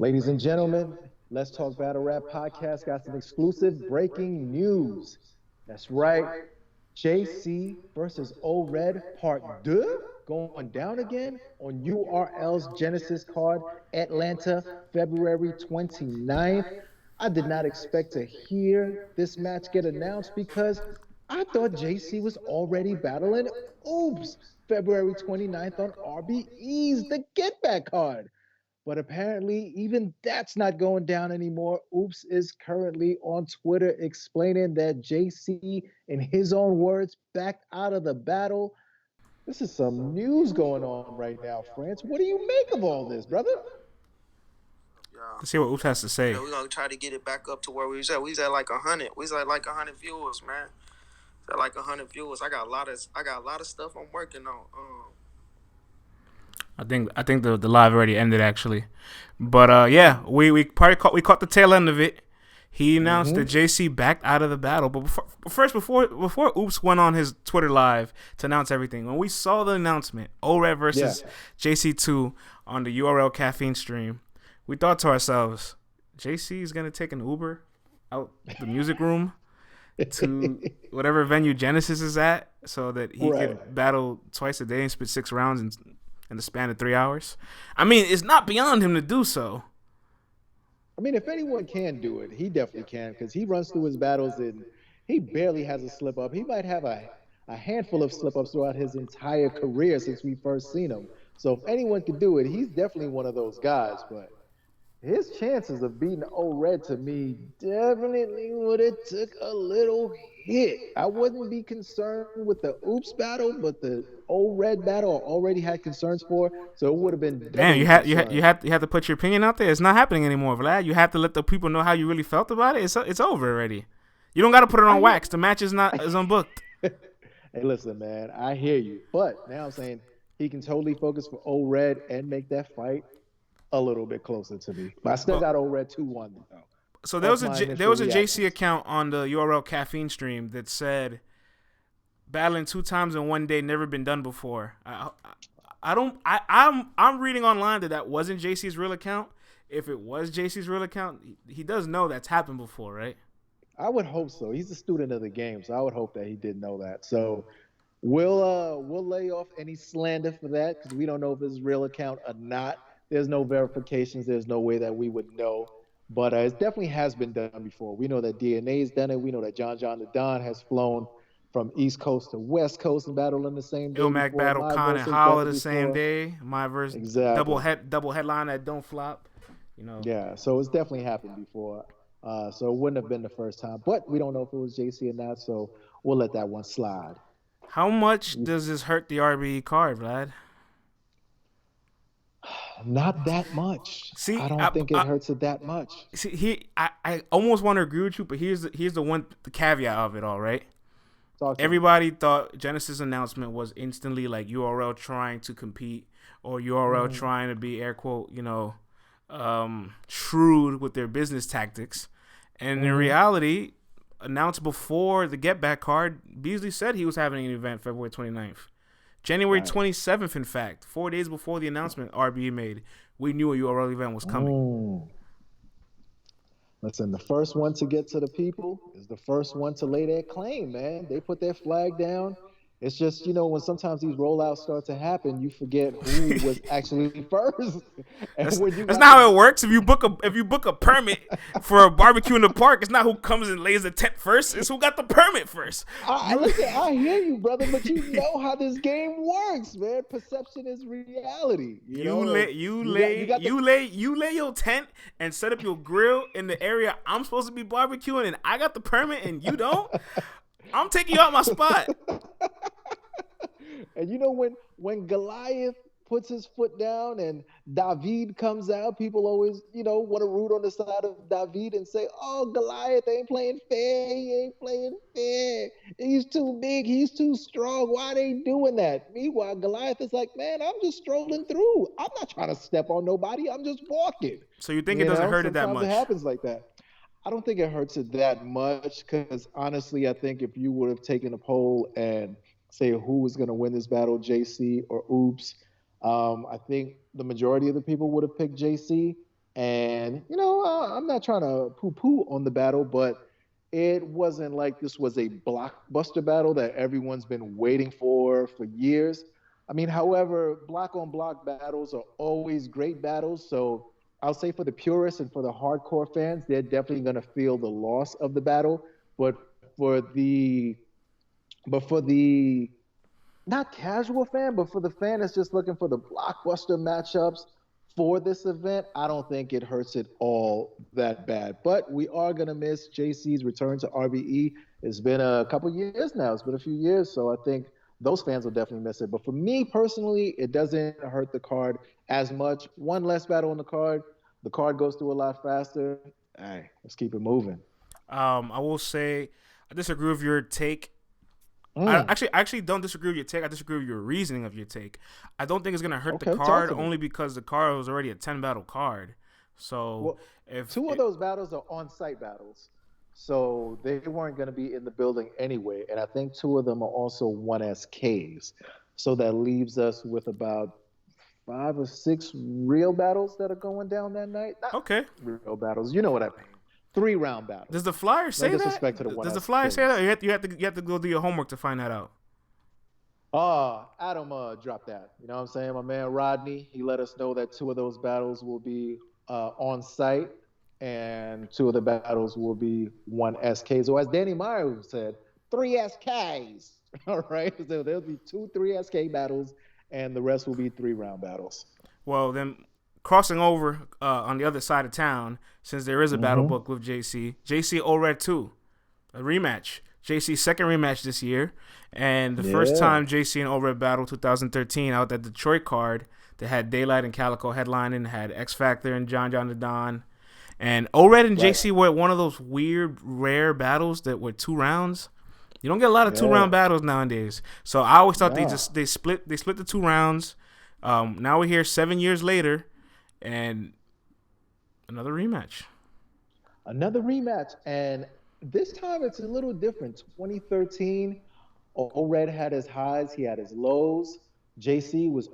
Ladies and gentlemen, Let's Talk Battle Rap podcast got some exclusive breaking news. That's right. JC versus O Red Part 2 going down again on URL's Genesis card, Atlanta, February 29th. I did not expect to hear this match get announced because I thought JC was already battling Oops February 29th on RBE's The Get Back card. But apparently, even that's not going down anymore. Oops is currently on Twitter explaining that JC, in his own words, backed out of the battle. This is some news going on right now, France. What do you make of all this, brother? Yeah. Let's see what Oops has to say. We're gonna try to get it back up to where we was at. We was at like 100. We was at like 100 viewers, man. At like 100 viewers. I got a lot of stuff I'm working on. I think the live already ended actually, but yeah, we caught the tail end of it. He announced that JC backed out of the battle, but before Oops went on his Twitter live to announce everything, when we saw the announcement, ORED versus JC2 on the URL Caffeine stream, we thought to ourselves, JC is gonna take an Uber out the music room to whatever venue Genesis is at, so that he could battle twice a day and spit 6 rounds in the span of 3 hours. I mean, it's not beyond him to do so. I mean, if anyone can do it, he definitely can because he runs through his battles and he barely has a slip up. He might have a handful of slip ups throughout his entire career since we first seen him. So if anyone could do it, he's definitely one of those guys. But his chances of beating O-Red to me definitely would have took a little hit. I wouldn't be concerned with the Oops battle, but the O-Red battle I already had concerns for, so it would have been. Damn, you had to put your opinion out there. It's not happening anymore, Vlad. You have to let the people know how you really felt about it. It's over already. You don't got to put it on wax. The match is unbooked. Hey, listen, man, I hear you, but now I'm saying he can totally focus for O-Red and make that fight a little bit closer to me. But I still got O-Red 2-1 though. So there was a JC account on the URL Caffeine stream that said battling 2 times in one day never been done before. I'm reading online that wasn't JC's real account. If it was JC's real account, he does know that's happened before, right? I would hope so. He's a student of the game, so I would hope that he did know that. So we'll lay off any slander for that because we don't know if it's a real account or not. There's no verifications. There's no way that we would know. But it definitely has been done before. We know that DNA's done it. We know that John the Don has flown from East Coast to West Coast and battled on the same day. Ilmac battle Khan and Holla the same day. My verse double headline that don't flop. You know. Yeah, so it's definitely happened before. So it wouldn't have been the first time. But we don't know if it was JC or not, so we'll let that one slide. How much does this hurt the RBE card, Vlad? Not that much. See, I don't think it hurts it that much. See, I almost want to agree with you, but here's the caveat of it all, right? Everybody thought Genesis' announcement was instantly like URL trying to compete or URL trying to be air quote, shrewd with their business tactics. And in reality, announced before the Get Back card, Beasley said he was having an event February 29th. January 27th, in fact, 4 days before the announcement RBE made, we knew a URL event was coming. Listen, the first one to get to the people is the first one to lay their claim, man. They put their flag down. It's just, when sometimes these rollouts start to happen, you forget who was actually first. That's not how it works. If you book a permit for a barbecue in the park, it's not who comes and lays the tent first. It's who got the permit first. I hear you, brother, but you know how this game works, man. Perception is reality. You lay your tent and set up your grill in the area I'm supposed to be barbecuing, and I got the permit and you don't. I'm taking you out my spot. And when Goliath puts his foot down and David comes out, people always, want to root on the side of David and say, oh, Goliath ain't playing fair. He ain't playing fair. He's too big. He's too strong. Why they doing that? Meanwhile, Goliath is like, man, I'm just strolling through. I'm not trying to step on nobody. I'm just walking. So you think it doesn't hurt it that much? Sometimes it happens like that. I don't think it hurts it that much because honestly, I think if you would have taken a poll and say who was going to win this battle, JC or Oops, I think the majority of the people would have picked JC. And, I'm not trying to poo poo on the battle, but it wasn't like this was a blockbuster battle that everyone's been waiting for years. I mean, however, block on block battles are always great battles. So I'll say for the purists and for the hardcore fans, they're definitely going to feel the loss of the battle. But for the not casual fan, but for the fan that's just looking for the blockbuster matchups for this event, I don't think it hurts it all that bad. But we are going to miss JC's return to RBE. It's been a couple years now. It's been a few years. So I think those fans will definitely miss it. But for me personally, it doesn't hurt the card as much. One less battle on the card. The card goes through a lot faster. Hey, let's keep it moving. I will say I disagree with your take. Mm. I actually don't disagree with your take. I disagree with your reasoning of your take. I don't think it's gonna hurt the Okay, talk card to me. only because the card was already a 10 battle card. So Well, if two of it, those battles are on-site battles, so they weren't going to be in the building anyway. And I think two of them are also 1SKs. So that leaves us with about 5 or 6 real battles that are going down that night. Not okay, real battles, you know what I mean. 3-round does battles. the flyer No say disrespect to the that? Does the flyer say 1SKs. that? Or you have to go do your homework to find that out. Adam dropped that. You know what I'm saying? My man Rodney, he let us know that two of those battles will be on site and two of the battles will be 1SKs. Or as Danny Meyer said, 3SKs. All right. So there'll be 2 3SK battles and the rest will be 3-round battles. Well, then crossing over on the other side of town, since there is a battle Mm-hmm. book with JC ORED 2, a rematch. JC's second rematch this year, and the first Yeah. time JC and ORED battle 2013 out that Detroit card that had Daylight and Calico headlining, had X Factor and John the Don. And ORED and Right. JC were one of those weird, rare battles that were 2 rounds. You don't get a lot of 2 round Yeah. battles nowadays. So I always thought No. they split the 2 rounds. Now we're here 7 years later, and another rematch. Another rematch. And this time it's a little different. 2013, Red had his highs, he had his lows. He was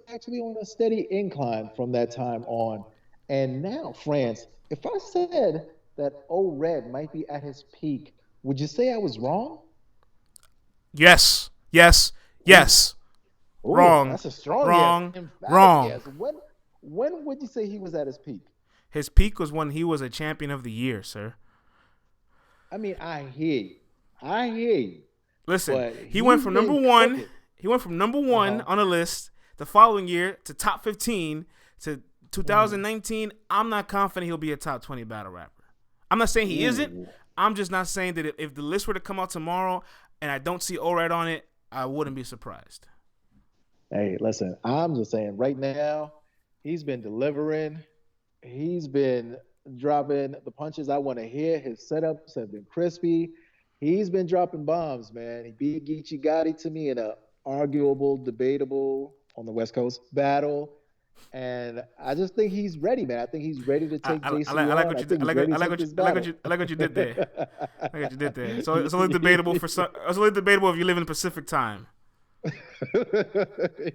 actually on a steady incline from that time on. And now, France, if I said that Red might be at his peak, would you say I was wrong? Yes, yes, Ooh, yes. ooh, Wrong, that's a strong yes, wrong, emphatic wrong. yes. When would you say he was at his peak? His peak was when he was a champion of the year, sir. I mean, I hear you, Listen, but he went he's from number been one. cooking. He went from number Uh one huh. on the list the following year to top 15 to Mm. 2019. I'm not confident he'll be a top 20 battle rapper. I'm not saying he isn't. Ooh. I'm just not saying that if the list were to come out tomorrow and I don't see ORED on it, I wouldn't be surprised. Hey, listen, I'm just saying right now, he's been delivering. He's been dropping the punches I want to hear. His setups have been crispy. He's been dropping bombs, man. He beat Geechee Gotti to me in a arguable, debatable on the West Coast battle. And I just think he's ready, man. I think he's ready to take JC I like on. what I you did. think he's ready to take this battle. I like what you did there. I like what you did there. So it's only debatable for some. It's only debatable if you live in Pacific time.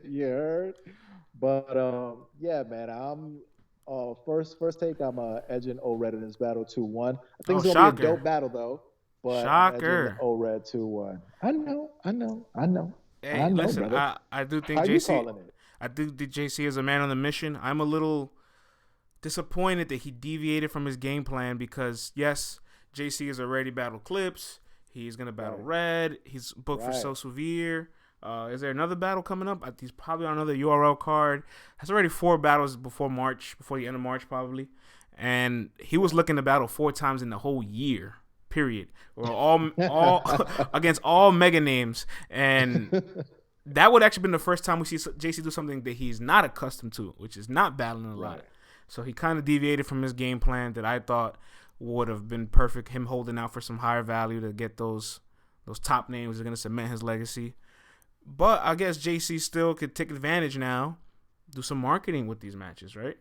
You heard? But yeah, man, I'm first take. I'm edging ORED in this battle 2-1. I think Oh, it's gonna be a shocker! dope battle though. But I'm edging Shocker! ORED 2-1. I Hey, know, listen, brother. I do How think you JC. calling it? I do think JC is a man on the mission. I'm a little disappointed that he deviated from his game plan because yes, JC has already battled Clips. He's gonna battle Right, Red. He's booked for right. So Severe. Is there another battle coming up? He's probably on another URL card. Has already 4 battles before the end of March probably, and he was looking to battle 4 times in the whole year. Period. Or all against all mega names, and that would actually been the first time we see JC do something that he's not accustomed to, which is not battling a lot. Right. So he kind of deviated from his game plan that I thought would have been perfect. Him holding out for some higher value to get those top names that are going to cement his legacy. But I guess JC still could take advantage now, do some marketing with these matches, right?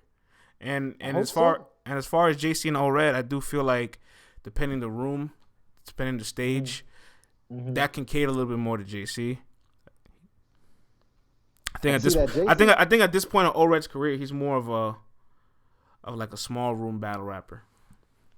And I and hope so. as far as JC and ORED, I do feel like depending the room, depending the stage, Mm-hmm. that can cater a little bit more to JC. I think And at see this that JC? I think at this point of ORED's career, he's more of of like a small room battle rapper.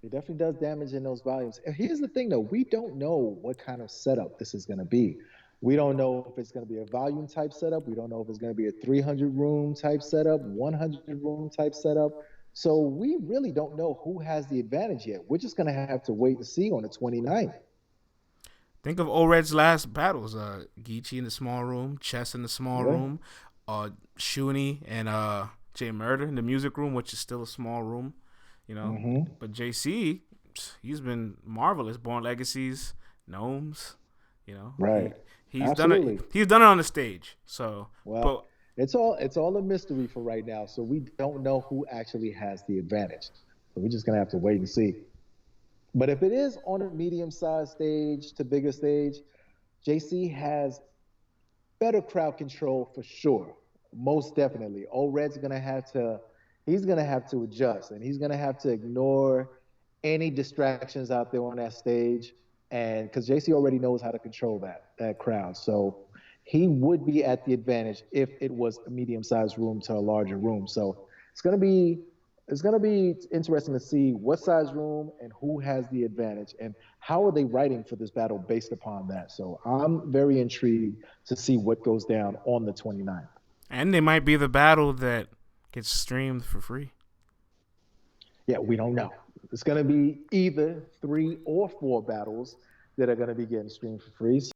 It definitely does damage in those volumes. And here's the thing, though, we don't know what kind of setup this is going to be. We don't know if it's going to be a volume type setup. We don't know if it's going to be a 300 room type setup, 100 room type setup. So we really don't know who has the advantage yet. We're just going to have to wait and see on the 29th. Think of O-Red's last battles: Geechee in the small room, Chess in the small Yeah. room, Shuni and Jay Murder in the music room, which is still a small room, you know. Mm-hmm. But JC, he's been marvelous. Born Legacies, Gnomes, you know. Right. He's done it. Absolutely. He's done it on the stage. So, Well, but it's all a mystery for right now. So we don't know who actually has the advantage. So we're just gonna have to wait and see. But if it is on a medium-sized stage to bigger stage, JC has better crowd control for sure. Most definitely. Old Red's gonna have to he's gonna have to adjust and he's gonna have to ignore any distractions out there on that stage. And because JC already knows how to control that crowd. So he would be at the advantage if it was a medium-sized room to a larger room. So it's gonna be it's going to be interesting to see what size room and who has the advantage and how are they writing for this battle based upon that. So I'm very intrigued to see what goes down on the 29th. and they might be the battle that gets streamed for free. Yeah, we don't know. It's going to be either 3 or 4 battles that are going to be getting streamed for free.